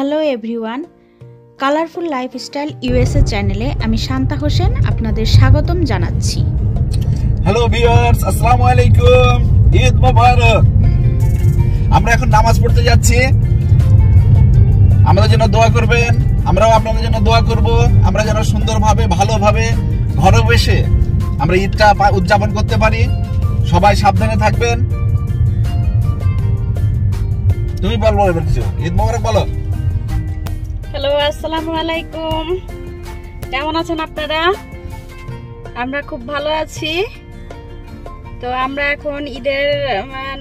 Hello everyone, colourful lifestyle USA চ্যানেলে আমি শান্তা হোসেন আপনাদের স্বাগতম জানাচ্ছি। হ্যালো ভিউয়ার্স, আসসালামু আলাইকুম, ঈদ মোবারক। আমরা এখন নামাজ পড়তে যাচ্ছি, আমাদের জন্য দোয়া করবেন, আমরাও আপনাদের জন্য দোয়া করব। আমরা যেন সুন্দরভাবে ভালোভাবে ঘরে বসে আমরা ঈদটা উদযাপন করতে পারি। সবাই সাবধানে থাকবেন। তুমি বলবো এবার কিছু, ঈদ মোবারক বলো। হ্যালো, আসসালামু আলাইকুম। কেমন আছেন আপনারা? আমরা খুব ভালো আছি। তো আমরা এখন ঈদের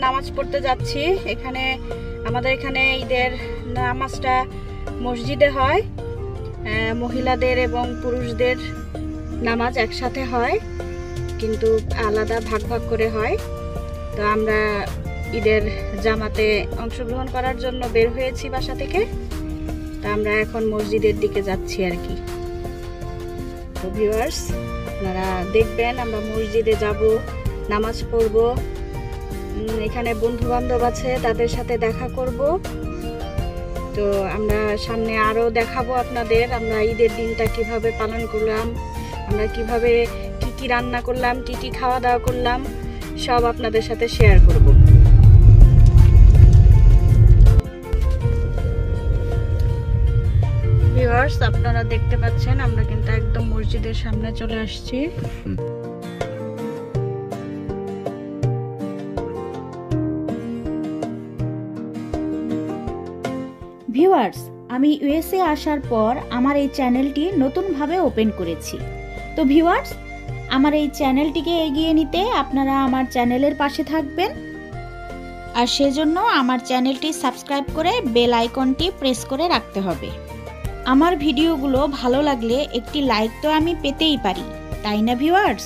নামাজ পড়তে যাচ্ছি। আমাদের এখানে ঈদের নামাজটা মসজিদে হয়, মহিলাদের এবং পুরুষদের নামাজ একসাথে হয়, কিন্তু আলাদা ভাগ ভাগ করে হয়। তো আমরা ঈদের জামাতে অংশগ্রহণ করার জন্য বের হয়েছি বাসা থেকে। তা আমরা এখন মসজিদের দিকে যাচ্ছি আর কি। তো ভিউয়ার্স, আপনারা দেখবেন আমরা মসজিদে যাব, নামাজ পড়ব। এখানে বন্ধু বান্ধব আছে, তাদের সাথে দেখা করব। তো আমরা সামনে আরো দেখাবো আপনাদের আমরা ঈদের দিনটা কিভাবে পালন করলাম, আমরা কিভাবে কি কি রান্না করলাম, কি কি খাওয়া দাওয়া করলাম, সব আপনাদের সাথে শেয়ার করব। ভিউয়ার্স, আপনারা দেখতে পাচ্ছেন আমরা কিন্তু একদম মসজিদের সামনে চলে আসছি। ভিউয়ার্স, আমি ইউএসএ আসার পর আমার এই চ্যানেলটি নতুনভাবে ওপেন করেছি। তো ভিউয়ার্স, আমার এই চ্যানেলটিকে এগিয়ে নিতে আপনারা আমার চ্যানেলের পাশে থাকবেন, আর সেজন্য আমার চ্যানেলটি সাবস্ক্রাইব করে বেল আইকনটি প্রেস করে রাখতে হবে। আমার ভিডিওগুলো ভালো লাগলে একটি লাইক তো আমি পেতেই পারি, তাই না ভিউয়ার্স?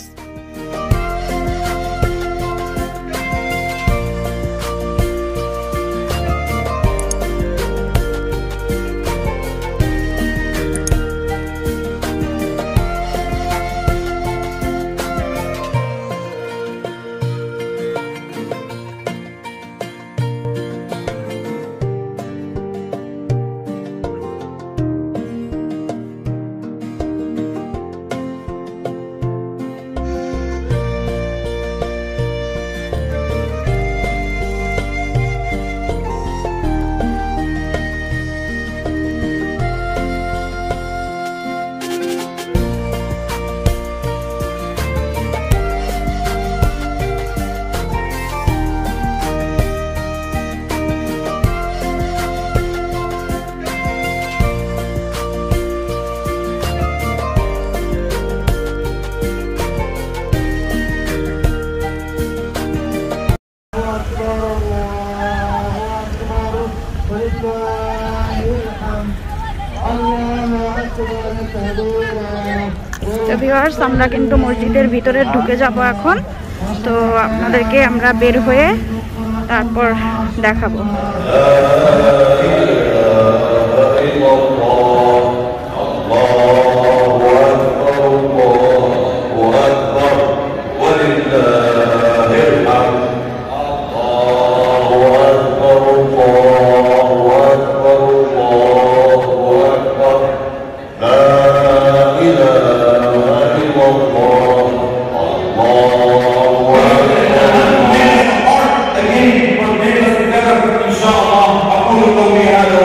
তো ভিউয়ার্স, আমরা কিন্তু মসজিদের ভিতরে ঢুকে যাব এখন। তো আপনাদেরকে আমরা বের হয়ে তারপর দেখাবো। قولوا قولي هذا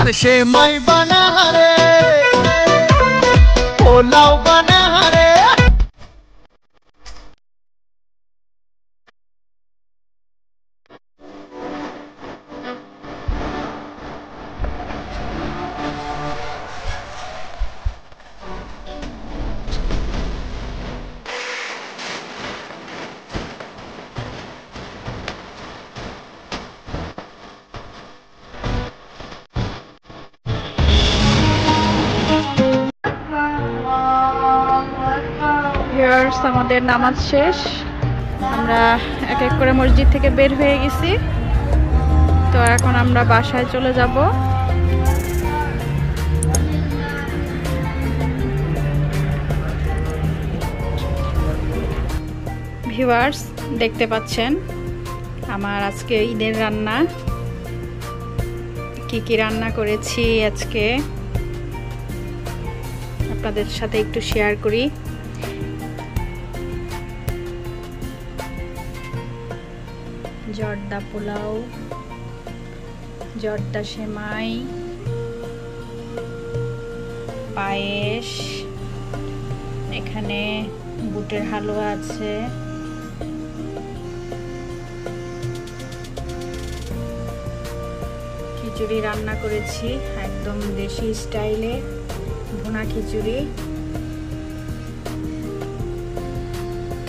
আর সেমাই বানা হারে পোলাও বানা হারে। ভিউয়ার্স, আমাদের নামাজ শেষ, আমরা এক এক করে মসজিদ থেকে বের হয়ে গেছি। তো এখন আমরা বাসায় চলে যাব। ভিউয়ার্স, দেখতে পাচ্ছেন আমার আজকে ঈদের রান্না, কি কি রান্না করেছি আজকে আপনাদের সাথে একটু শেয়ার করি। জর্দা পোলাও, জর্দা সেমাই, পায়েস, এখানে বুটের হালুয়া আছে, খিচুড়ি রান্না করেছি একদম দেশি স্টাইলে, ভুনা খিচুড়ি,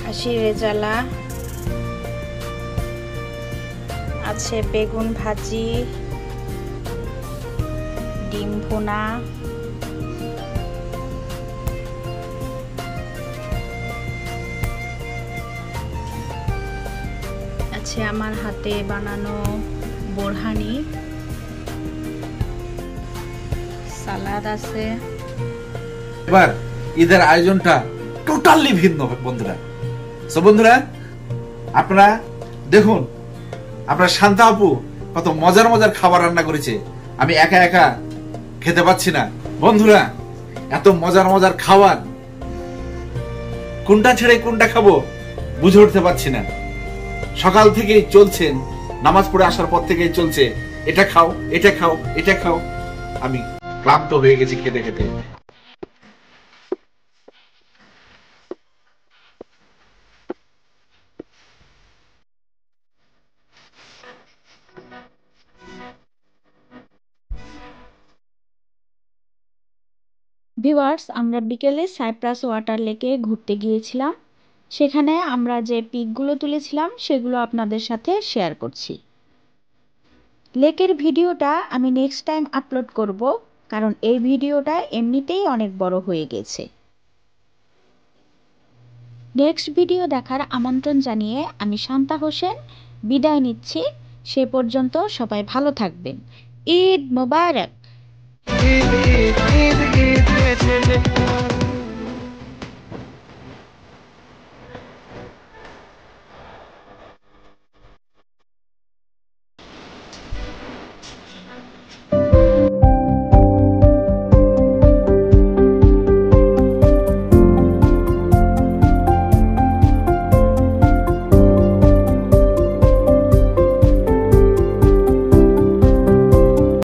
খাসি রেজালা আছে, বেগুন ভাজি, ডিম ভুনা, আছে আমার হাতে বানানো বোরহানি, সালাদ আছে। এবার ঈদের আয়োজনটা টোটালি ভিন্ন বন্ধুরা। সো বন্ধুরা, আপনারা দেখুন আপনার শান্তা আপু কত মজার মজার খাবার রান্না করেছে, আমি একা একা খেতে পাচ্ছি না। বন্ধুরা, এত মজার মজার খাবার কোনটা ছেড়ে কোনটা খাবো বুঝে উঠতে পারছি না। সকাল থেকেই চলছেন, নামাজ পড়ে আসার পর থেকেই চলছে, এটা খাও, এটা খাও, এটা খাও। আমি ক্লান্ত হয়ে গেছি খেতে খেতে। ভিউয়ার্স, আমরা বিকেলে সাইপ্রাস ওয়াটার লেকে ঘুরতে গিয়েছিলাম। সেখানে আমরা যে পিকগুলো তুলেছিলাম সেগুলো আপনাদের সাথে শেয়ার করছি। লেকের ভিডিওটা আমি নেক্সট টাইম আপলোড করব, কারণ এই ভিডিওটা এমনিতেই অনেক বড় হয়ে গেছে। নেক্সট ভিডিও দেখার আমন্ত্রণ জানিয়ে আমি শান্তা হোসেন বিদায় নিচ্ছি। সে পর্যন্ত সবাই ভালো থাকবেন। ঈদ মোবারক। ঈদ ঈদ ঈদ ঈদ